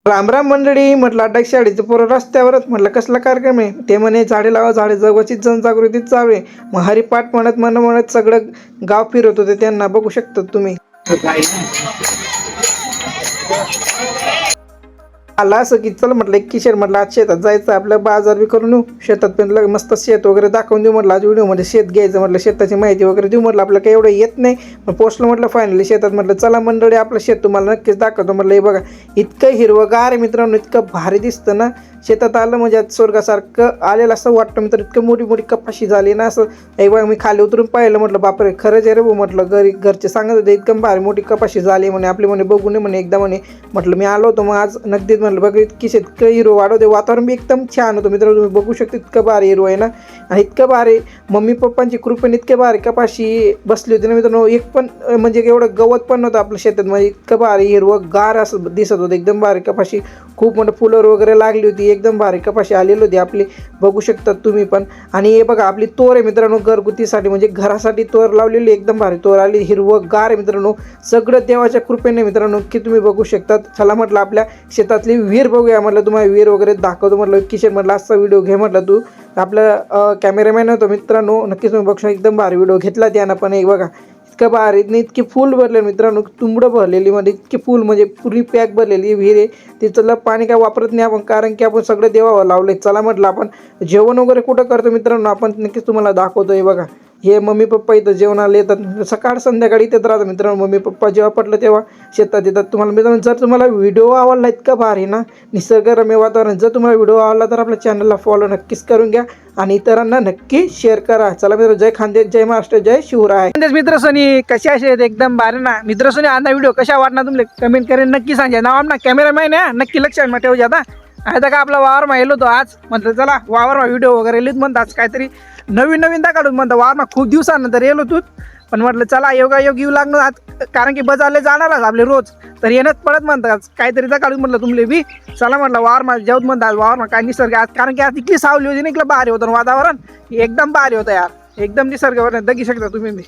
राम राम मंडळी. म्हटलं अड्डा शाळेचं पोरं रस्त्यावरच. म्हटलं कसला कार्यक्रम आहे. ते म्हणे झाडे लावा झाडे जगवाची जनजागृतीत चालू आहे. मग हरिपाठ म्हणत म्हणत सगळं गाव फिरत होते. त्यांना बघू शकता तुम्ही. आला असं की चल म्हटलं एक किशोर म्हटलं आज शेतात जायचं, आपलं बाजार बी करून येऊ, शेतात पण मस्त शेत वगैरे दाखवून देऊ म्हटलं. आज व्हिडिओमध्ये शेत घ्यायचं म्हटलं, शेताची माहिती वगैरे देऊ म्हटलं. आपलं काही एवढं येत नाही पण पोचलं म्हटलं फायनली शेतात. म्हटलं चला मंडळी आपलं शेत तुम्हाला नक्कीच दाखवतो म्हटलं. हे बघा इतकं हिरवंगार आहे मित्रांनो, इतकं भारी दिसतं ना. शेतात आलं म्हणजे आज स्वर्गासारखं आलेलं असं वाटतं मित्र. इतकं मोठी मोठी कपाशी झाली ना, असं एक बघा मी खाली उतरून पाहिलं म्हटलं बापरे खरंच आहे रे भाऊ म्हटलं. घरचे सांगत होते इतकं भारी मोठी कपाशी झाली म्हणे. आपली म्हणे बघू नये म्हणे एकदा म्हणे. म्हटलं मी आलो होतो मग आज नगदीत म्हटलं बघ इतकी शेतकं हिरो वाढवते. वातावरण बी एकदम छान होतं मित्रांनो, तुम्ही बघू शकता इतकं भारी हिरो आहे ना. आणि इतकं भारी मम्मी पप्पांची कृपेने इतके भारी कपाशी बसली होती ना मित्रांनो. एक पण म्हणजे एवढं गवत पण नव्हतं आपल्या शेतात. म्हणजे इतकं भारी हिरवं गार असं दिसत होतं. एकदम भारी कपाशी, खूप मोठं फुलं वगैरे लागली होती. एकदम भारी कपाशी आलेली होती आपली, बघू शकता तुम्ही पण. आणि हे बघा आपली तोर आहे मित्रांनो, घरगुतीसाठी म्हणजे घरासाठी तोर लावलेली. एकदम भारी तोर आली, हिरवं गार आहे मित्रांनो. सगळं देवाच्या कृपेने मित्रांनो की तुम्ही बघू शकता. चला म्हटलं आपल्या शेतातली विहीर बघूया म्हटलं, तुम्हाला विहीर वगैरे दाखवतो म्हटलं. किशोर म्हटलं असा व्हिडिओ घे म्हटलं तू. आपला कॅमेरामॅन होतो मित्रांनो, नक्कीच तुम्ही बघू शकता. एकदम भारी व्हिडिओ घेतला त्यानं पण. एक बघा इतकं भारी इतकी फुल भरले मित्रांनो, तुंबडं भरलेली म्हणजे इतकी फुल म्हणजे पुरी पॅक भरलेली विहीर आहे. तिचं पाणी काय वापरत नाही आपण, कारण की आपण सगळं देवावर लावले. चला म्हटलं आपण जेवण वगैरे कुठं करतो मित्रांनो, आपण नक्कीच तुम्हाला दाखवतो. हे बघा हे मम्मी पप्पा इथं जेवणाला येतात, सकाळ संध्याकाळी इथेच राहतात मित्रांनो. मम्मी पप्पा जेव्हा पडलं तेव्हा शेतात येतात. तुम्हाला मित्रांनो जर तुम्हाला व्हिडिओ आवडला इतका भारी ना, निसर्गरम्य वातावरण, जर तुम्हाला व्हिडिओ आवडला तर आपल्या चॅनलला फॉलो नक्कीच करून घ्या आणि इतरांना नक्की शेअर करा. चला मित्र, जय खानदेश, जय महाराष्ट्र, जय शिवराय. खानदेश मित्रसोनी कशा आहेत एकदम भारी ना मित्रसोनी. आता व्हिडिओ कशा वाटणार तुम्हाला कमेंट करेन नक्की सांगा. नाव आमना कॅमेरामॅन आहे नक्की लक्षात ठेवू आता. आता का आपला वावरमा येलो होतो आज, म्हटलं चला वावरमा व्हिडिओ वगैरे लिहित म्हणतात आज काहीतरी नवीन नवीन दाखवून म्हणतात. वावरमा खूप दिवसानंतर येलो तू, पण म्हटलं चला योगायोग येऊ लागणार आज, कारण की बजारले जाणारच आपले रोज, तर येणंच पडत म्हणतात काहीतरी दाखवून म्हटलं तुमले बी. चला म्हटलं वावरमा जेवत म्हणतात. वावरमा काय निसर्ग आज, कारण की आज इतकी सावली होती ना, इकडं भारी होतं वातावरण, एकदम भारी होतं यार. एकदम निसर्गावर दगी शकता तुम्ही बी.